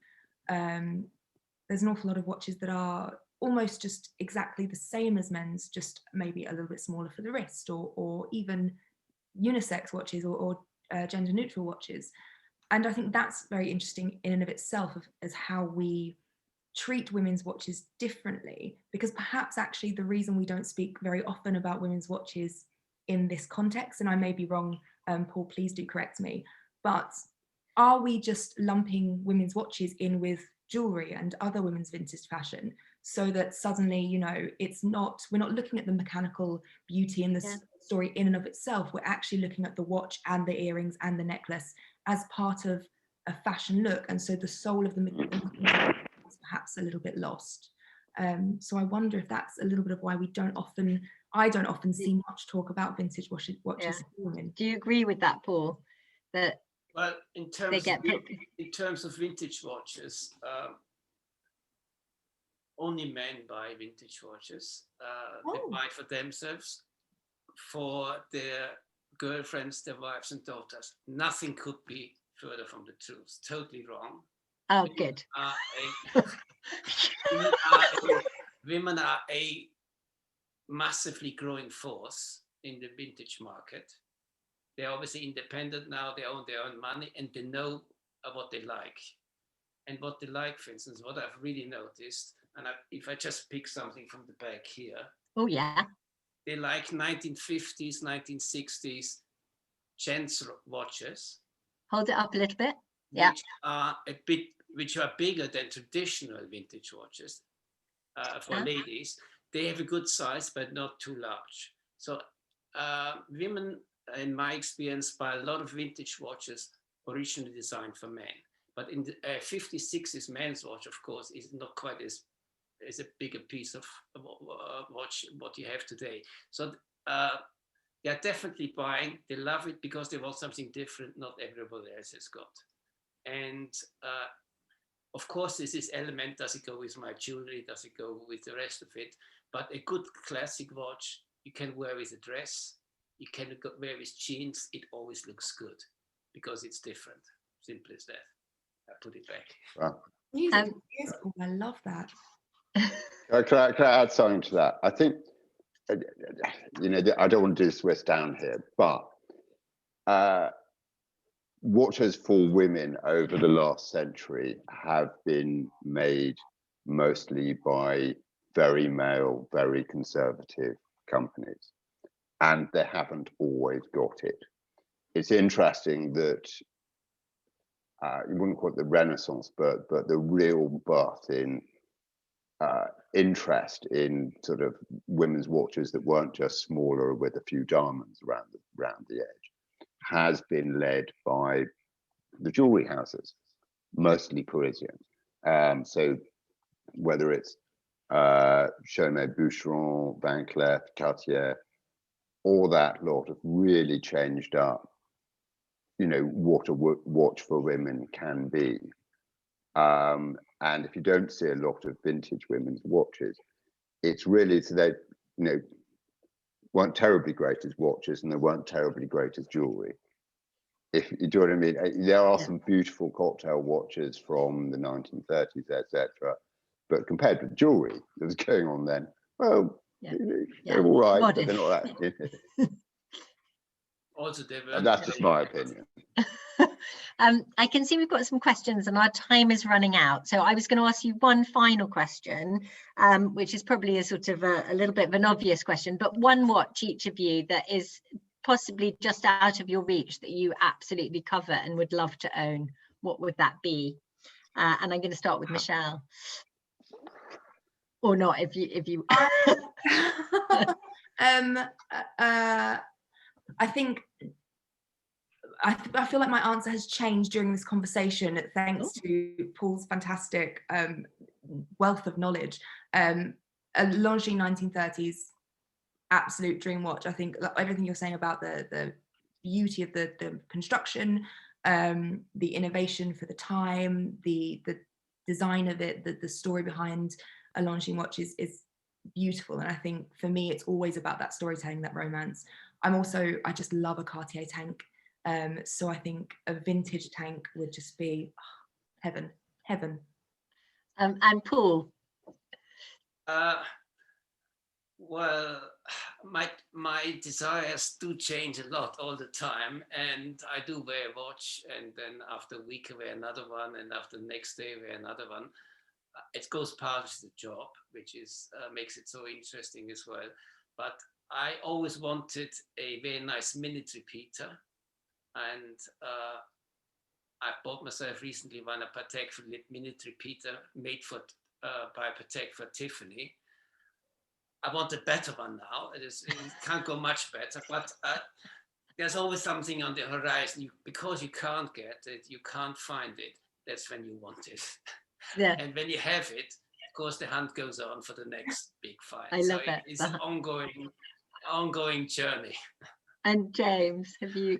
watches that are almost just exactly the same as men's, just maybe a little bit smaller for the wrist, or even unisex watches or gender neutral watches. And I think that's very interesting in and of itself, as how we treat women's watches differently, because perhaps actually the reason we don't speak very often about women's watches in this context, and I may be wrong, Paul, please do correct me, but are we just lumping women's watches in with jewelry and other women's vintage fashion, so that suddenly, you know, we're not looking at the mechanical beauty in the story in and of itself, we're actually looking at the watch and the earrings and the necklace as part of a fashion look, and so the soul of the is perhaps a little bit lost. So I wonder if that's a little bit of why I don't often see much talk about vintage watches. Do you agree with that, Paul? That well, in terms of vintage watches, only men buy vintage watches. They buy for themselves, for their girlfriends, their wives and daughters. Nothing could be further from the truth. Totally wrong. Oh, good. Women are a massively growing force in the vintage market. They're obviously independent now, they own their own money, and they know what they like. And what they like, for instance, what I've really noticed, and if I just pick something from the back here. Oh, yeah. They like 1950s, 1960s gents watches. Hold it up a little bit. Yeah. Which are bigger than traditional vintage watches for ladies. They have a good size, but not too large. So women, in my experience, buy a lot of vintage watches originally designed for men. But in the 50s, 60s men's watch, of course, is not quite as a bigger piece of watch what you have today. So They are definitely buying. They love it because they want something different not everybody else has got. And of course, there's this element, does it go with my jewelry? Does it go with the rest of it? But a good classic watch, you can wear with a dress, you can wear with jeans, it always looks good because it's different. Simple as that. I put it back. Wow. Music is cool. I love that. Can I add something to that? I think, you know, I don't want to do Swiss down here, but watches for women over the last century have been made mostly by very male, very conservative companies, and they haven't always got it. It's interesting that you wouldn't call it the Renaissance, but the real birth in interest in sort of women's watches that weren't just smaller with a few diamonds around the edge has been led by the jewelry houses, mostly Parisian. So whether it's Chaumet, Boucheron, Van Cleef, Cartier, all that lot have really changed up, you know, what a watch for women can be. And if you don't see a lot of vintage women's watches, it's really so they, you know, weren't terribly great as watches and they weren't terribly great as jewelry. If you do what I mean, there are some beautiful cocktail watches from the 1930s, etc. But compared with jewelry that was going on then, well, they're all right, but they're not that. Also, they were. And that's just my opinion. I can see we've got some questions and our time is running out. So I was going to ask you one final question, which is probably a sort of a little bit of an obvious question, but one watch each of you that is possibly just out of your reach that you absolutely covet and would love to own, what would that be? And I'm going to start with Michelle. Or not, if you I think I feel like my answer has changed during this conversation thanks to Paul's fantastic wealth of knowledge. A Longines 1930s, absolute dream watch. I think everything you're saying about the beauty of the construction, the innovation for the time, the design of it, the story behind a Longines watch is beautiful. And I think for me, it's always about that storytelling, that romance. I just love a Cartier tank. So I think a vintage tank would just be heaven. And Paul? Well, my desires do change a lot all the time, and I do wear a watch, and then after a week I wear another one, and after the next day I wear another one. It goes past the job, which is makes it so interesting as well. But I always wanted a very nice minute repeater, and I bought myself recently one, a Patek Philippe minute repeater made by Patek for Tiffany. I want a better one now. It can't go much better, but there's always something on the horizon. Because you can't get it, you can't find it. That's when you want it. Yeah. And when you have it, of course, the hunt goes on for the next big find. I love it. It's an ongoing journey. And James, have you?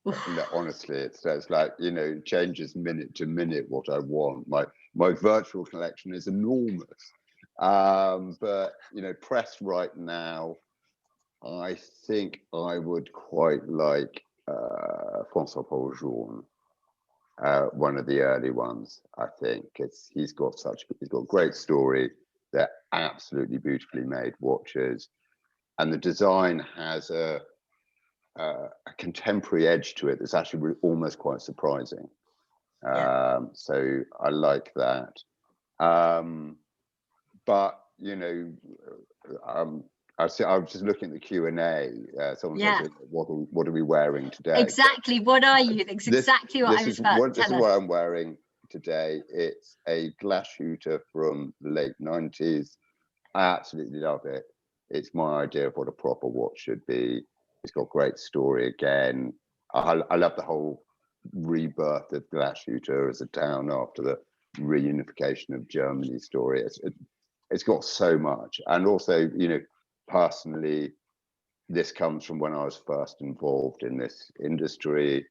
No, honestly, it's like, you know, it changes minute to minute what I want. My virtual collection is enormous. But, you know, pressed right now, I think I would quite like François Paul Journe, one of the early ones. I think he's got great story. They're absolutely beautifully made watches, and the design has a contemporary edge to it that's actually almost quite surprising. So I like that. But you know, I was just looking at the Q&A. Someone said, "What are we wearing today?" Exactly. What are you? That's exactly what I was about to tell us. This is what I'm wearing today. It's a glass shooter from the late 90s. I absolutely love it. It's my idea of what a proper watch should be. It's got great story again. I love the whole rebirth of glass shooter as a town after the reunification of Germany story. It's got so much. And also, you know, personally, this comes from when I was first involved in this industry.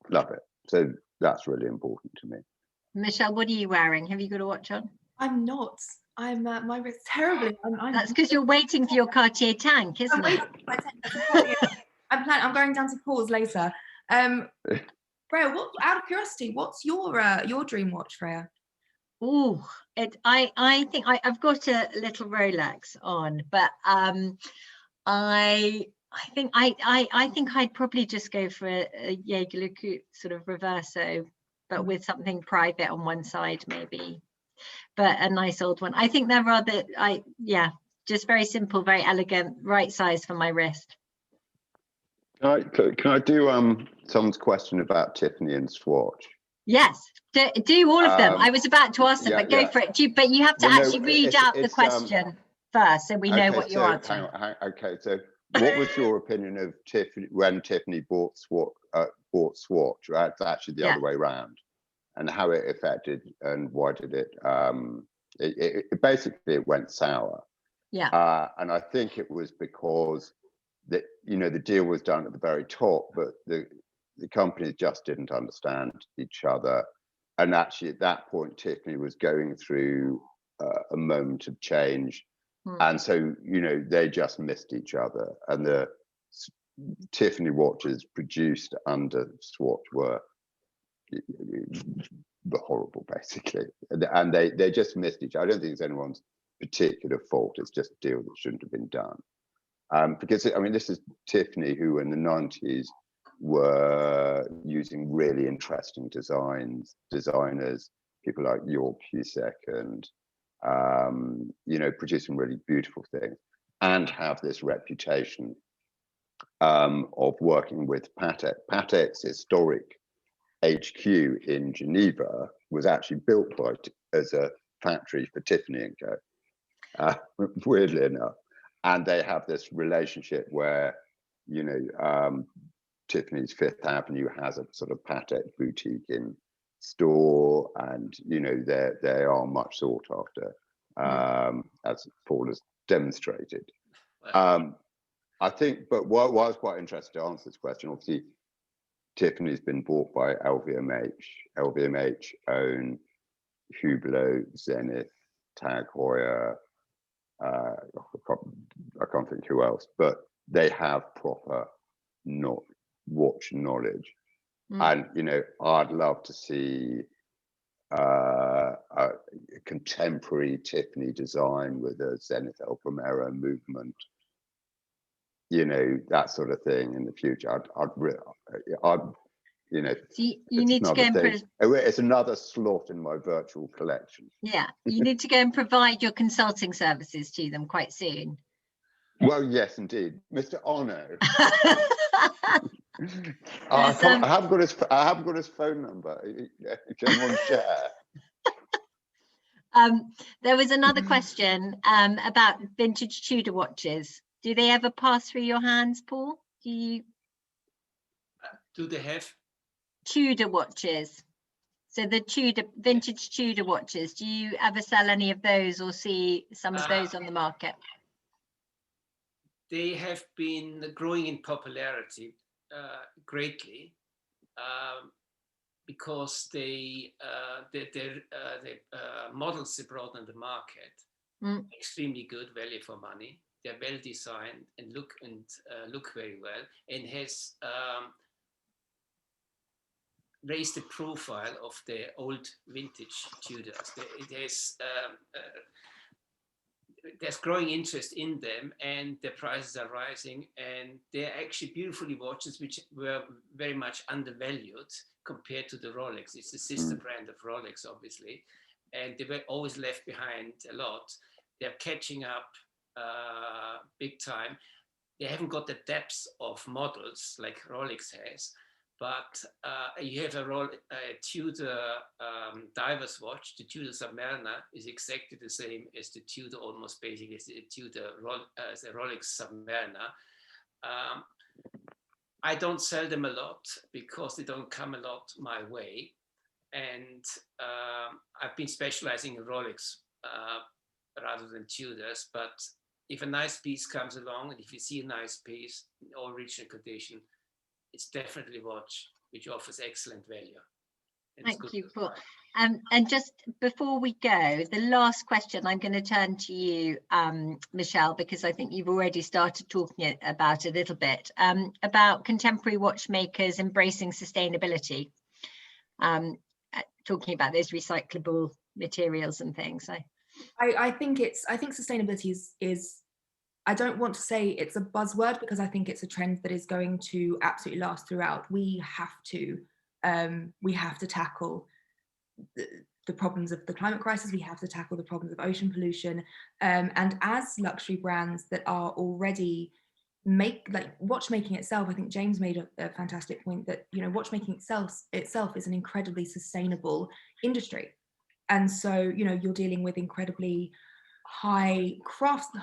Love it. So that's really important to me. Michelle, what are you wearing? Have you got a watch on? I'm not. I'm my wrist's terribly. That's because you're waiting for your Cartier tank, isn't it? I'm going down to Paul's later. Freya, out of curiosity, what's your dream watch, Freya? Oh, I think I've got a little Rolex on, but I think I'd probably just go for a Jaeger-LeCoultre sort of Reverso, but with something private on one side maybe, but a nice old one. I think they're rather, just very simple, very elegant, right size for my wrist. Can I do someone's question about Tiffany and Swatch? Yes, do all of them. I was about to ask them, but go for it. But you have to read out the question first, so we know what you're answering. Okay, so what was your opinion of Tiffany when Tiffany bought Swatch? Right, it's actually the other way around, and how it affected and why did it? It basically it went sour. Yeah. And I think it was because that the deal was done at the very top, but the companies just didn't understand each other. And actually at that point, Tiffany was going through a moment of change. And so, they just missed each other. And the Tiffany watches produced under Swatch were horrible, basically. And they just missed each other. I don't think it's anyone's particular fault. It's just a deal that shouldn't have been done. Because, this is Tiffany, who in the 90s were using really interesting designers, people like York Husek and, producing really beautiful things, and have this reputation of working with Patek. Patek's historic HQ in Geneva was actually built as a factory for Tiffany & Co, weirdly enough. And they have this relationship where, Tiffany's Fifth Avenue has a sort of Patek boutique in store, and they are much sought after, as Paul has demonstrated. I think, but what I was quite interested to answer this question, obviously, Tiffany's been bought by LVMH. LVMH own Hublot, Zenith, Tag Heuer. I can't think who else, but they have proper watch knowledge. And I'd love to see a contemporary Tiffany design with a Zenith El Primero movement, that sort of thing in the future. you need to go and it's another slot in my virtual collection. Yeah, you need to go and provide your consulting services to them quite soon. Well, yes, indeed, Mr. Ono. I haven't got his phone number. Can anyone share? There was another question about vintage Tudor watches. Do they ever pass through your hands, Paul? Do they have Tudor watches? So the vintage Tudor watches, do you ever sell any of those or see some of those on the market? They have been growing in popularity greatly because the models they brought on the market extremely good value for money. They're well designed and look very well, and has raised the profile of the old vintage Tudors. There's growing interest in them, and the prices are rising, and they're actually beautifully watches which were very much undervalued compared to the Rolex. It's the sister brand of Rolex, obviously, and they were always left behind a lot. They're catching up big time. They haven't got the depth of models like Rolex has, but you have a Tudor diver's watch. The Tudor Submariner is exactly the same as the Tudor, almost basically as the Tudor the Rolex Submariner. I don't sell them a lot because they don't come a lot my way, and I've been specializing in Rolex rather than Tudors, but if a nice piece comes along, and if you see a nice piece in all regional condition, it's definitely a watch which offers excellent value. Thank you, Paul. And just before we go, the last question, I'm going to turn to you, Michelle, because I think you've already started talking about it a little bit, about contemporary watchmakers embracing sustainability, talking about those recyclable materials and things. I think sustainability is I don't want to say it's a buzzword, because I think it's a trend that is going to absolutely last throughout. We have to tackle the problems of the climate crisis. We have to tackle the problems of ocean pollution, and as luxury brands that are already watchmaking itself, I think James made a fantastic point that, you know, watchmaking itself is an incredibly sustainable industry. And so, you know, you're dealing with incredibly high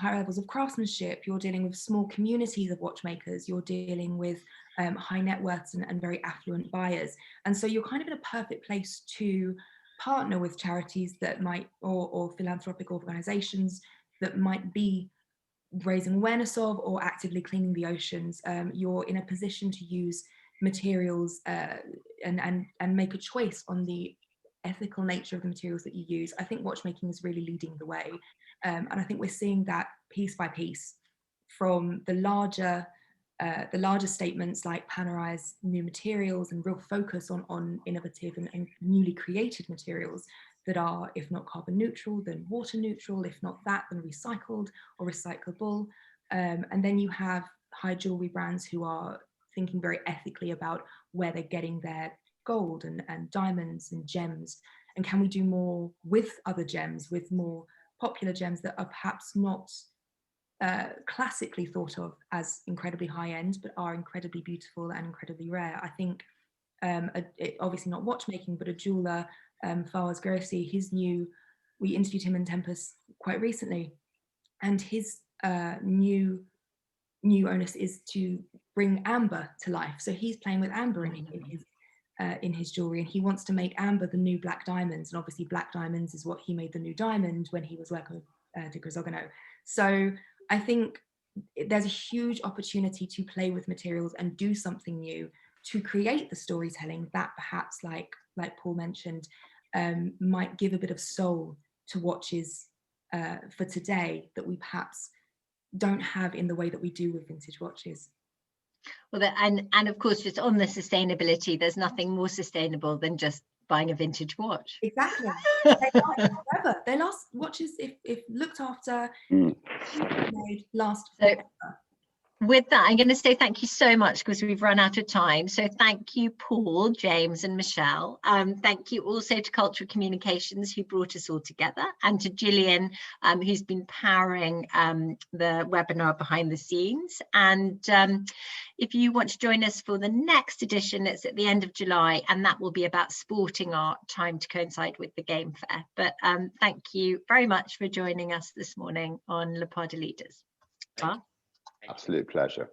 levels of craftsmanship, you're dealing with small communities of watchmakers, you're dealing with high net worths and very affluent buyers. And so you're kind of in a perfect place to partner with charities that might, or philanthropic organizations that might be raising awareness of or actively cleaning the oceans. You're in a position to use materials and make a choice on the ethical nature of the materials that you use. I think watchmaking is really leading the way. And I think we're seeing that piece by piece from the larger statements like Panerai new materials and real focus on innovative and newly created materials that are, if not carbon neutral, then water neutral, if not that, then recycled or recyclable. And then you have high jewelry brands who are thinking very ethically about where they're getting their gold and diamonds and gems, and can we do more with other gems, with more popular gems that are perhaps not classically thought of as incredibly high end, but are incredibly beautiful and incredibly rare. I think obviously not watchmaking, but a jeweler, Fawaz Gurney, we interviewed him in Tempus quite recently, and his new onus is to bring amber to life. So he's playing with amber in his jewelry, and he wants to make amber the new black diamonds. And obviously black diamonds is what he made the new diamond when he was working with de Grisogono. So I think there's a huge opportunity to play with materials and do something new, to create the storytelling that perhaps, like Paul mentioned, might give a bit of soul to watches for today that we perhaps don't have in the way that we do with vintage watches. Well, and of course, just on the sustainability, there's nothing more sustainable than just buying a vintage watch. Exactly. They last forever. They last, watches, if looked after, last forever. With that, I'm going to say thank you so much, because we've run out of time. So thank you, Paul, James and Michelle. Thank you also to Cultural Communications, who brought us all together, and to Gillian, who's been powering the webinar behind the scenes. And if you want to join us for the next edition, it's at the end of July, and that will be about sporting art, timed to coincide with the Game Fair. But thank you very much for joining us this morning on LAPADA Leaders. Bye. Absolute pleasure.